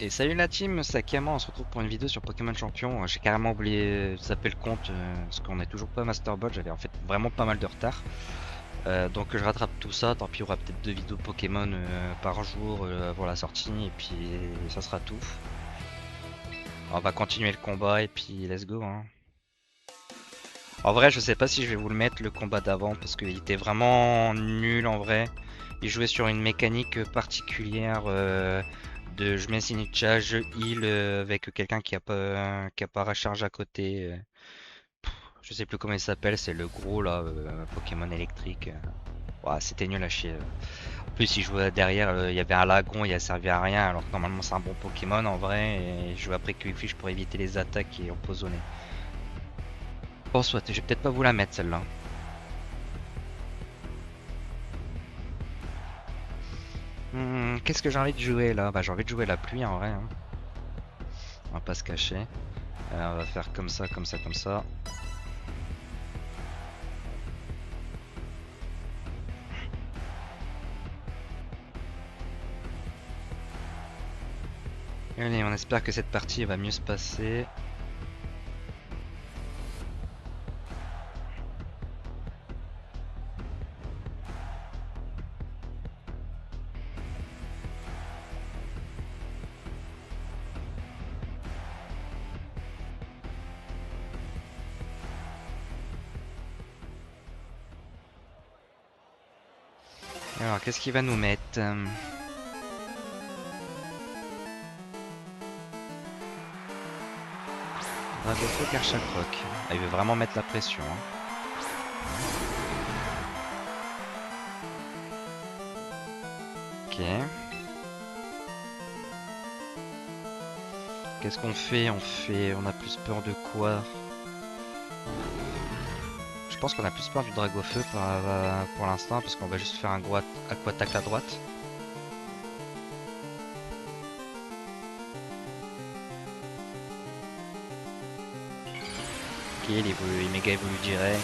Et salut la team, c'est Akama, on se retrouve pour une vidéo sur Pokémon Champion. J'ai carrément oublié de zapper le compte parce qu'on n'est toujours pas Master Ball, j'avais en fait vraiment pas mal de retard. Donc je rattrape tout ça, tant pis il y aura peut-être 2 vidéos Pokémon par jour avant la sortie et puis ça sera tout. On va continuer le combat et puis let's go hein. En vrai je sais pas si je vais vous le mettre le combat d'avant parce qu'il était vraiment nul en vrai. Il jouait sur une mécanique particulière de je mets Sinicha, je heal avec quelqu'un qui a pas recharge à côté. Je sais plus comment il s'appelle, c'est le gros là, Pokémon électrique. Ouah, c'était nul à chier. En plus, il jouait derrière, il y avait un lagon, il a servi à rien, alors que normalement c'est un bon Pokémon en vrai. Et je jouais après Quickfish pour éviter les attaques et empoisonner. Bon, soit, je vais peut-être pas vous la mettre celle-là. Qu'est-ce que j'ai envie de jouer là? Bah, j'ai envie de jouer la pluie en vrai, hein. On va pas se cacher. On va faire comme ça, comme ça, comme ça. Allez, on espère que cette partie va mieux se passer. Alors, qu'est-ce qu'il va nous mettre? Dragofeu Karchakroc. Ah, il veut vraiment mettre la pression, hein. Ok. Qu'est-ce qu'on fait? On a plus peur de quoi? Je pense qu'on a plus peur du Dragofeu pour l'instant, parce qu'on va juste faire un gros aquattaque à droite. Ok, il est méga évolue direct.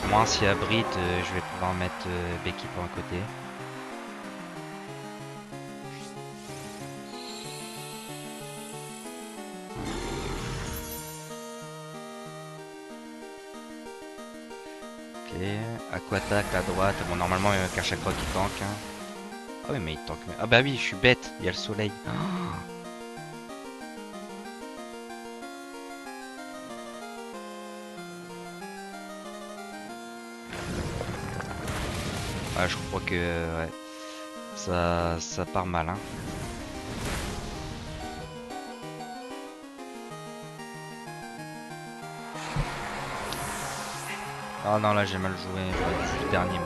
Au moins, s'il y a Brit, je vais pouvoir mettre Becky pour un côté. Ok, aquattaque à droite. Bon, normalement, Karchakroc il tank, hein. Ah oui, mais il tank. Ah bah oui, je suis bête, il y a le soleil. Ah, je crois que ouais, ça part mal, hein. Ah non, là j'ai mal joué, j'aurais dû le dernier mot.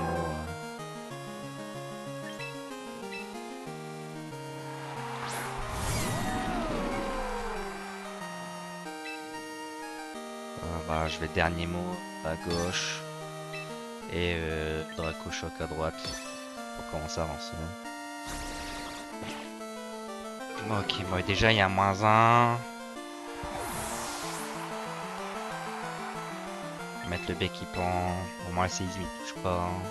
Bah, je vais dernier mot à gauche et Dracochoc à droite pour commencer à avancer. Ok, bon, déjà il y a -1. Mettre le bec qui pend. Au moins le séisme il touche pas, hein.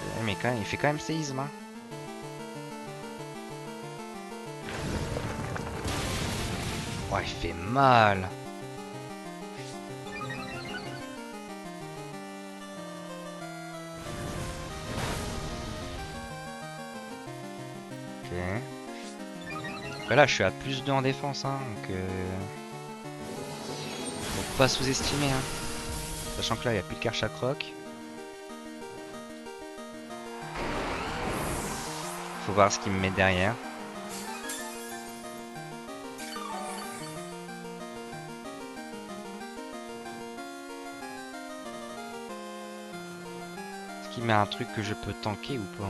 Ok, mais quand même, il fait quand même séisme, hein. Oh, il fait mal. Ok. Après là je suis à +2 en défense, hein, donc faut pas sous-estimer, hein. Sachant que là il n'y a plus de Karchakroc. Faut voir ce qu'il me met derrière. Est-ce qu'il met un truc que je peux tanker ou pas?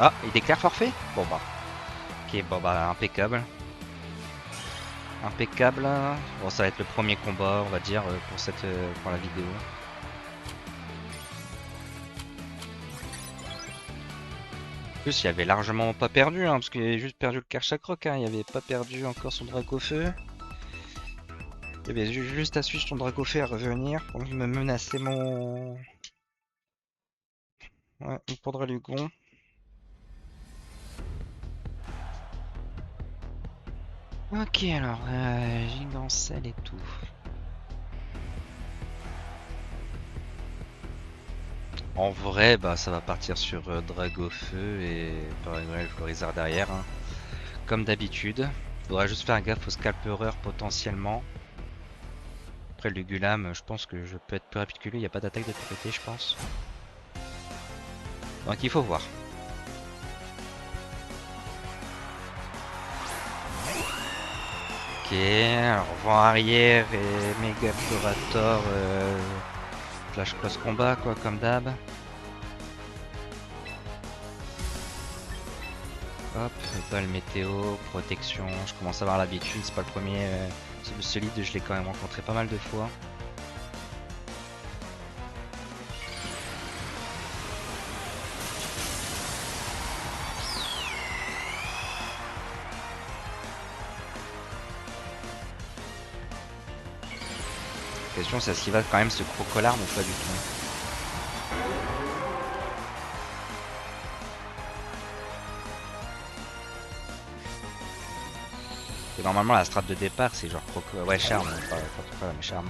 Ah, il déclare forfait? Bon bah. Ok, bon bah impeccable. Impeccable. Bon, ça va être le premier combat, on va dire, pour la vidéo. plus, il avait largement pas perdu, hein, parce qu'il avait juste perdu le Karchakroc, hein, il avait pas perdu encore son Dracofeu. Il avait juste à suivre son Dracofeu à revenir pour me menacer mon... Ouais, mon Pandralugon. Ok, alors, Gigancelle et tout. En vrai, bah ça va partir sur Dragofeu et Paragrel Florizard derrière, hein. Comme d'habitude. Faudra juste faire gaffe au Scalpereur potentiellement. Après le Gulam, je pense que je peux être plus rapide que lui, il n'y a pas d'attaque de priorité je pense. Donc il faut voir. Ok, alors vent arrière et Megaplorator, Flash Close Combat quoi, comme d'hab. Hop, balle météo, protection, je commence à avoir l'habitude, c'est pas le premier solide, je l'ai quand même rencontré pas mal de fois. La question c'est est-ce qu'il va quand même ce Crocolarme ou pas du tout. Et normalement la strat de départ c'est genre ouais charme, pas Crocolarme mais charme.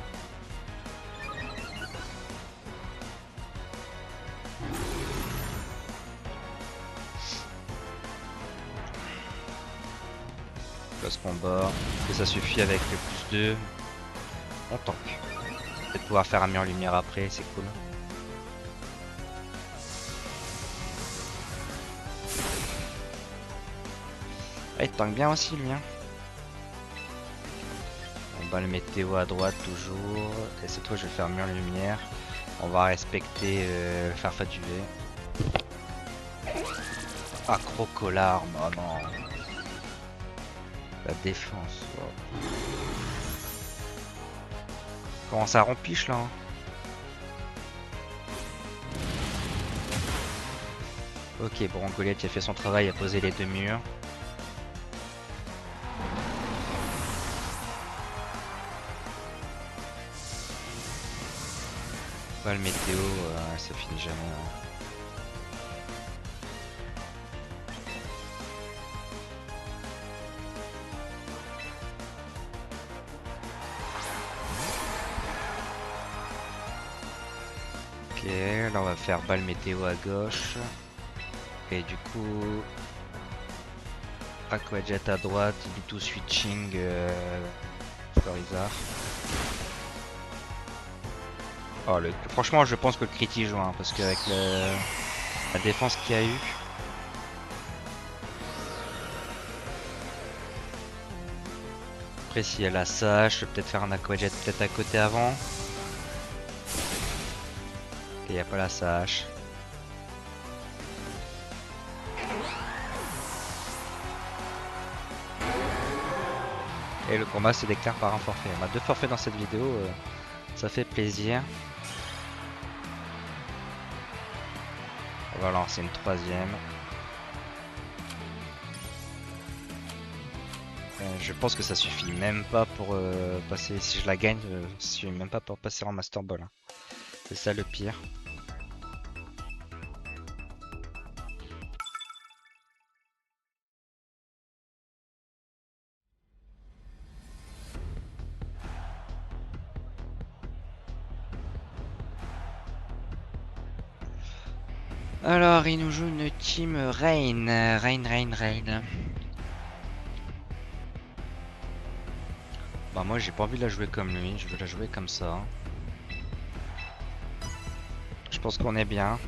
Close combat, et ça suffit avec le plus 2. On tank. Peut-être pouvoir faire un mur lumière après, c'est cool. Ah, il tank bien aussi lui, hein. On bat le météo à droite toujours. Et cette fois je vais faire mur lumière. On va respecter Farfa du V. Ah, Crocolarme, oh non. La défense. Oh. Comment ça rempiche là, hein. Ok, bon, Goliath a fait son travail à poser les deux murs. Pas le météo, ça finit jamais, hein. Ok, là on va faire balle météo à gauche. Et du coup, Aquajet à droite, Bito switching, Florizard. Oh, franchement, je pense que le crit y joue, hein, parce qu'avec la défense qu'il y a eu. Après, si elle a ça, je peux peut-être faire un Aquajet peut-être à côté avant. Et il n'y a pas la SAH. Et le combat se déclare par un forfait. On a 2 forfaits dans cette vidéo, ça fait plaisir. On va lancer une 3ème. Je pense que ça suffit même pas pour passer, si je la gagne, ça suffit même pas pour passer en Master Ball, hein. C'est ça le pire. Alors, il nous joue une team Rain. Rain. Bah moi j'ai pas envie de la jouer comme lui, je veux la jouer comme ça. Je pense qu'on est bien.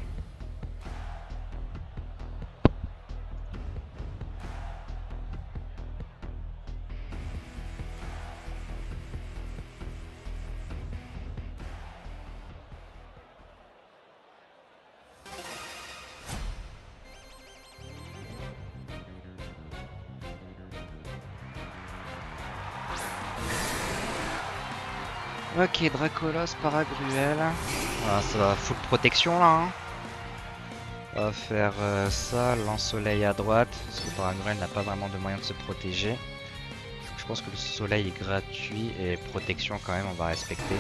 Ok, Dracolos, Paragruel. Voilà, ça va full protection là, hein. On va faire ça, lance-soleil à droite, parce que Paranormal n'a pas vraiment de moyen de se protéger. Donc je pense que le soleil est gratuit et protection quand même, on va respecter.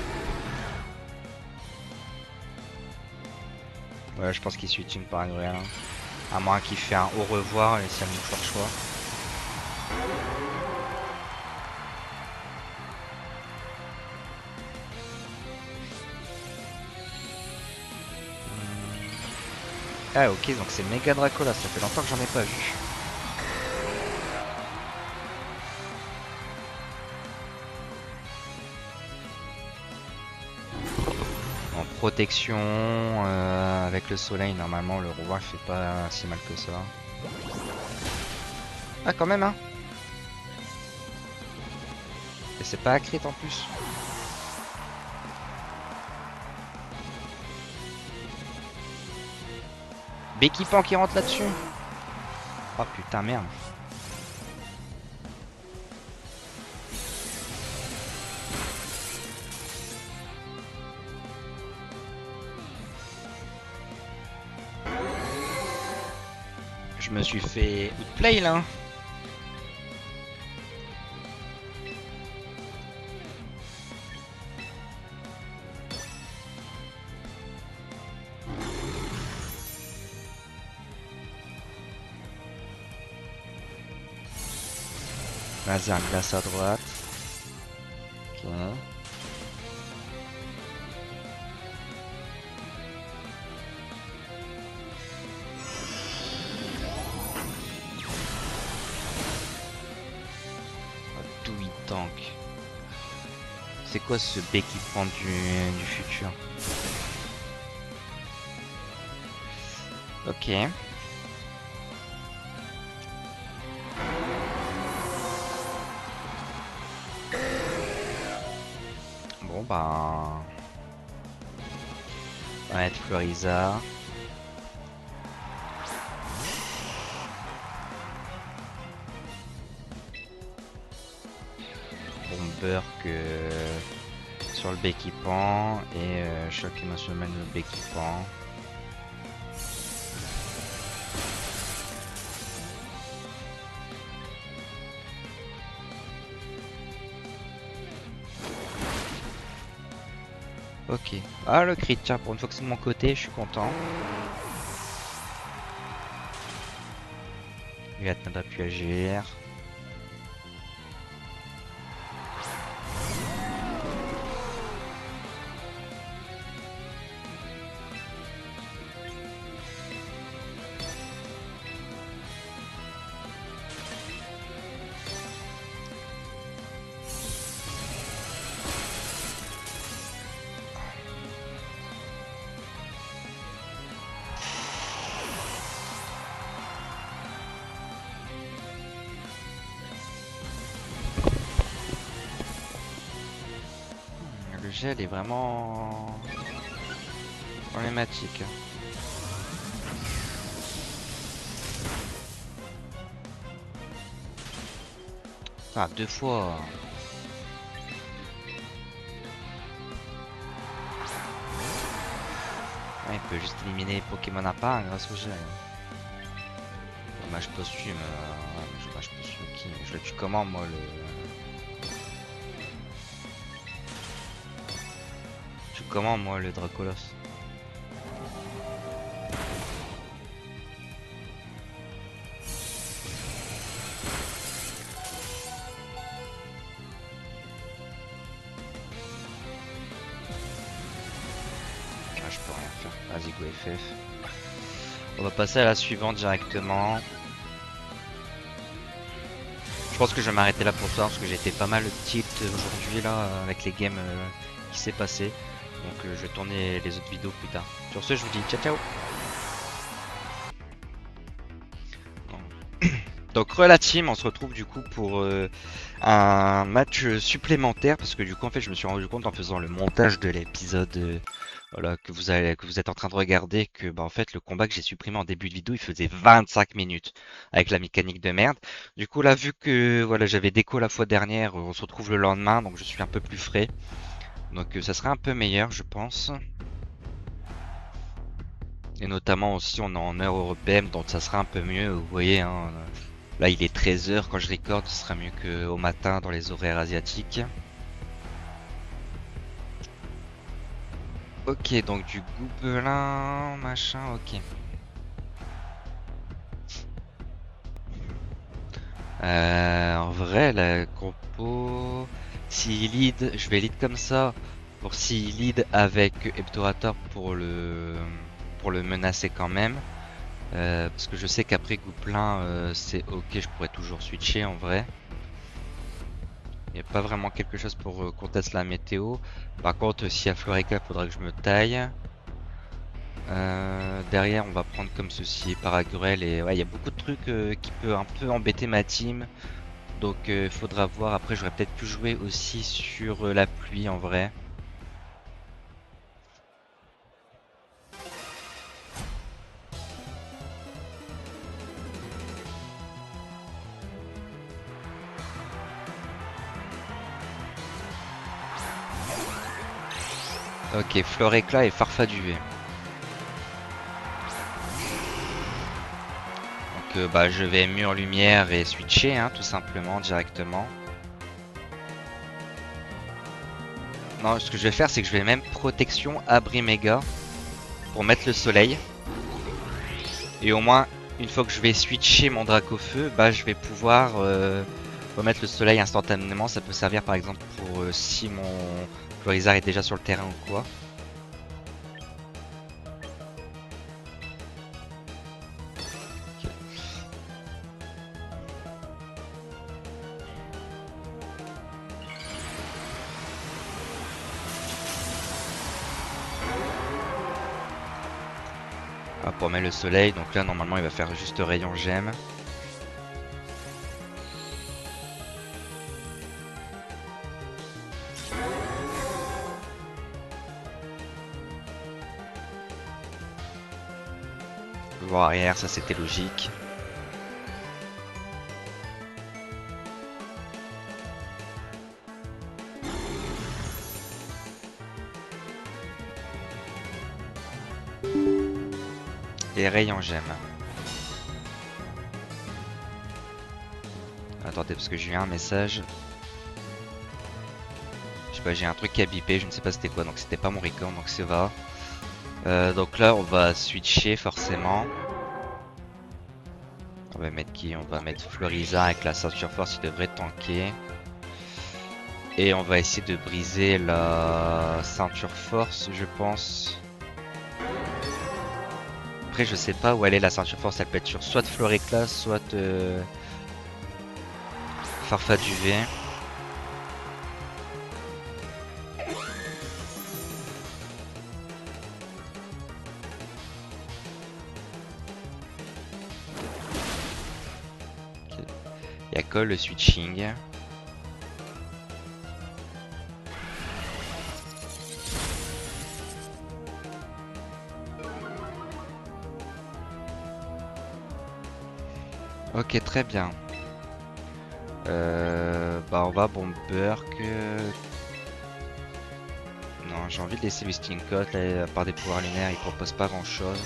Ouais, je pense qu'il switch une Paranormal. Hein. À moins qu'il fait un au revoir et c'est un mouchoir choix. Ah ok, donc c'est méga Dracola, ça fait longtemps que j'en ai pas vu. En protection, avec le soleil, normalement le roi fait pas si mal que ça. Ah quand même hein. Et c'est pas à crit en plus. Béquipan qui rentre là-dessus. Oh putain merde. Je me suis fait outplay là. Laser glace à droite. Ok. D'où il tank. C'est quoi ce B qui prend du futur? Ok. Bon bah... On va mettre Floriza. Bomber que... sur le Béquipan et choc émotionnel le Béquipan. Ok. Ah le crit, tiens, pour une fois que c'est de mon côté, je suis content. Lui n'a pas pu agir. Le gel est vraiment problématique. Ah, deux fois. Ouais, il peut juste éliminer les Pokémon à part grâce au gel. Dommage posthume. Ouais, dommage posthume. Qui... Je le tue comment moi le. Je tue comment moi le Dracolos? Ah, je peux rien faire. Vas-y, go FF. On va passer à la suivante directement. Je pense que je vais m'arrêter là pour ça parce que j'ai été pas mal tilt aujourd'hui là avec les games qui s'est passé. Donc je vais tourner les autres vidéos plus tard. Sur ce, je vous dis ciao ciao. Donc re la team, on se retrouve du coup pour un match supplémentaire parce que du coup en fait je me suis rendu compte en faisant le montage de l'épisode voilà, que vous êtes en train de regarder que bah, en fait le combat que j'ai supprimé en début de vidéo il faisait 25 minutes avec la mécanique de merde. Du coup là vu que voilà j'avais déco la fois dernière, on se retrouve le lendemain donc je suis un peu plus frais. Donc ça serait un peu meilleur je pense. Et notamment aussi on est en heure européenne, donc ça sera un peu mieux, vous voyez, hein. Là il est 13 h quand je record, ce sera mieux qu'au matin dans les horaires asiatiques. Ok, donc du gobelin, machin, ok. En vrai, la compo, s'il lead, je vais lead comme ça. Pour s'il lead avec Ebdorator pour le menacer quand même. Parce que je sais qu'après Gouplin, c'est ok, je pourrais toujours switcher en vrai. Il n'y a pas vraiment quelque chose pour qu'on teste la météo. Par contre, s'il y a Florica, il faudra que je me taille. Derrière, on va prendre comme ceci Paragurel. Et ouais, il y a beaucoup de trucs qui peuvent un peu embêter ma team. Donc, il faudra voir. Après, j'aurais peut-être pu jouer aussi sur la pluie en vrai. Ok, Floréclat et Farfaduet. Donc, bah, je vais mur lumière et switcher, hein, tout simplement, directement. Non, ce que je vais faire, c'est que je vais même protection abri méga pour mettre le soleil. Et au moins, une fois que je vais switcher mon Dracofeu, bah, je vais pouvoir remettre le soleil instantanément. Ça peut servir par exemple pour si mon Florizard est déjà sur le terrain ou quoi. Ok. Ah, pour mettre le soleil, donc là normalement il va faire juste rayon gemme. Voir arrière, ça c'était logique. Et rayon gemme. Attendez, parce que j'ai eu un message. Je sais pas, j'ai un truc qui a bipé, je ne sais pas c'était quoi, donc c'était pas mon record, donc ça va. Donc là on va switcher forcément. On va mettre qui? On va mettre Florizard avec la ceinture force, il devrait tanker. Et on va essayer de briser la ceinture force, je pense. Après, je sais pas où elle est la ceinture force. Elle peut être sur soit Floréclas, soit Farfaduvet. Okay. Il y a Cole le switching. Ok, très bien. Bah on va bomber que... Non, j'ai envie de laisser Visiting Cote, là, à part des pouvoirs lunaires, il propose pas grand chose.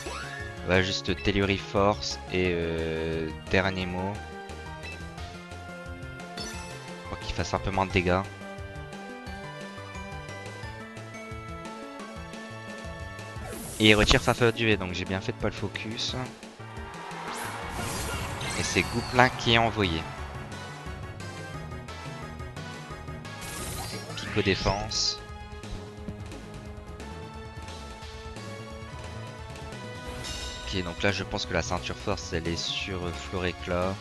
On va juste Telluri Force et dernier mot. Pour qu'il fasse un peu moins de dégâts. Et il retire Farfaduvet, donc j'ai bien fait de pas le focus. Et c'est Gouplin qui est envoyé. Pico défense. Ok, donc là je pense que la ceinture force elle est sur Floréclat.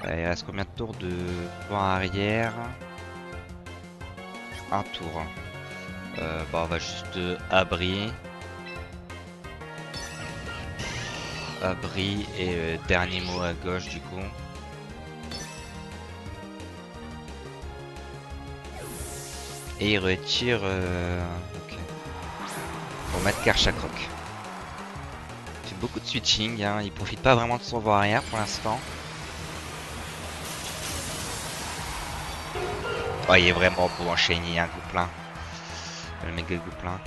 Il reste combien de tours de vent arrière? Un tour. Bah on va juste abri. Abri et dernier mot à gauche du coup. Et il retire... ok. Pour mettre Karchakroc. Il fait beaucoup de switching, hein. Il profite pas vraiment de son vent arrière pour l'instant. Oh, il est vraiment beau en shiny, un Gouplin. Le méga gouplin.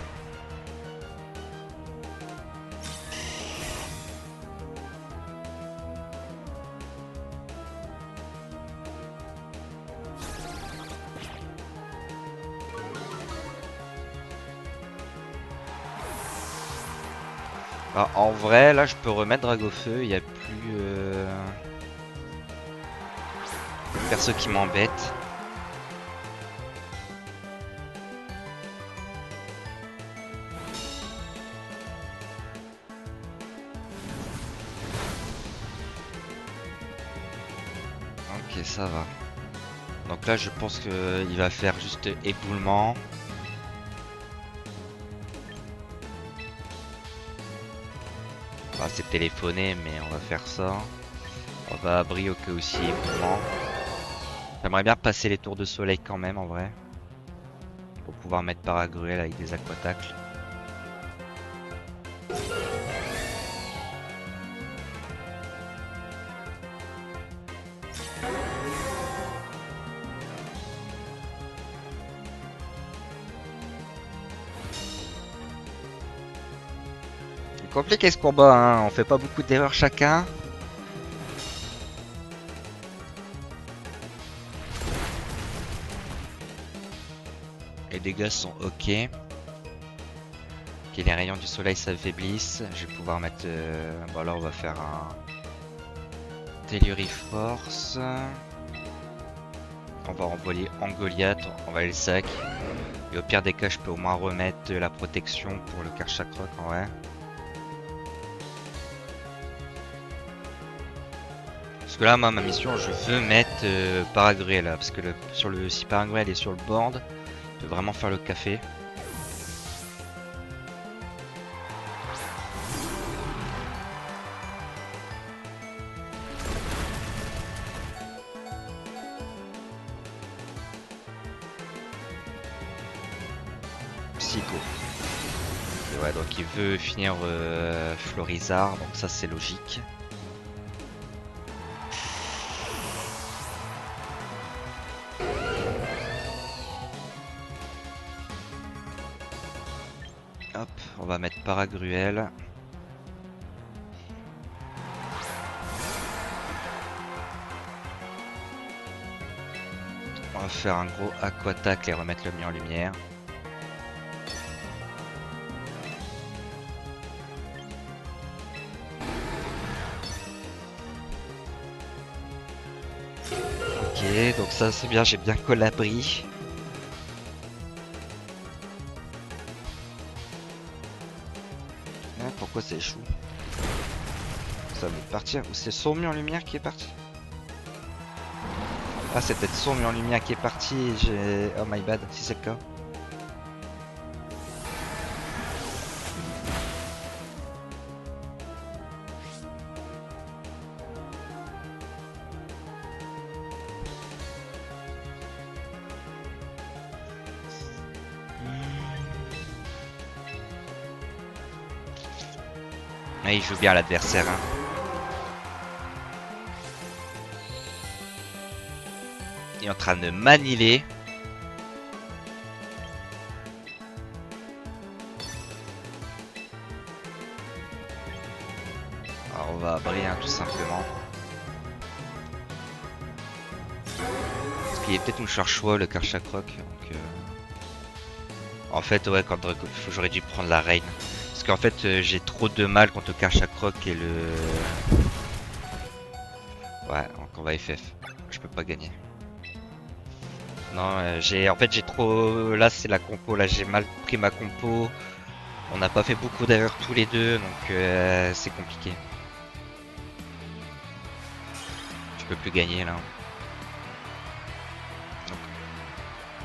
Alors, en vrai, là, je peux remettre Dragofeu. Il n'y a plus perso qui m'embête. Ok, ça va. Donc là, je pense qu'il va faire juste éboulement. Bah, c'est téléphoné, mais on va faire ça. On va abri au cas aussi éboulement. J'aimerais bien passer les tours de soleil quand même, en vrai. Pour pouvoir mettre Paragruel avec des aquatacles. Compliqué ce combat, hein. On fait pas beaucoup d'erreurs chacun. Les dégâts sont ok. Ok, les rayons du soleil s'affaiblissent. Je vais pouvoir mettre... Bon là on va faire un... Telluri Force. On va envoyer en Goliath, on va aller le sac. Et au pire des cas je peux au moins remettre la protection pour le Karchakrok en vrai. Parce que là, moi, ma mission, je veux mettre Paragruel là, parce que si Paragruel est sur le board, je peux vraiment faire le café. Psycho. Et ouais, donc il veut finir Florizard, donc ça c'est logique. Hop, on va mettre Paragruel. On va faire un gros aquatacle et remettre le mien en lumière. Ok, donc ça c'est bien, j'ai bien collabri. Pourquoi ça échoue? Ça va partir. Ou c'est son mur en lumière qui est parti? Ah, c'est peut-être son mur en lumière qui est parti et j'ai... Oh my bad, si c'est le cas. Mais il joue bien l'adversaire. Hein. Il est en train de maniler. Alors on va abrir tout simplement. Parce qu'il est peut-être une choix le Karchakrok. Donc, en fait ouais, quand j'aurais dû prendre la reine. Parce qu'en fait j'ai trop de mal contre le Karchakrok et le... Ouais, donc on va FF. Je peux pas gagner. Non, en fait j'ai trop... Là c'est la compo, là j'ai mal pris ma compo. On n'a pas fait beaucoup d'erreurs tous les deux, donc c'est compliqué. Je peux plus gagner là. Donc,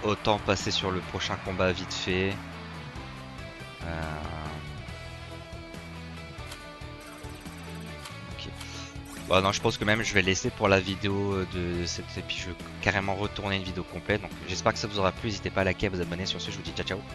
autant passer sur le prochain combat vite fait. Ok. Bon non, je pense que même je vais laisser pour la vidéo de cette... Et puis je vais carrément retourner une vidéo complète. Donc j'espère que ça vous aura plu. N'hésitez pas à liker, à vous abonner. Sur ce, je vous dis ciao ciao.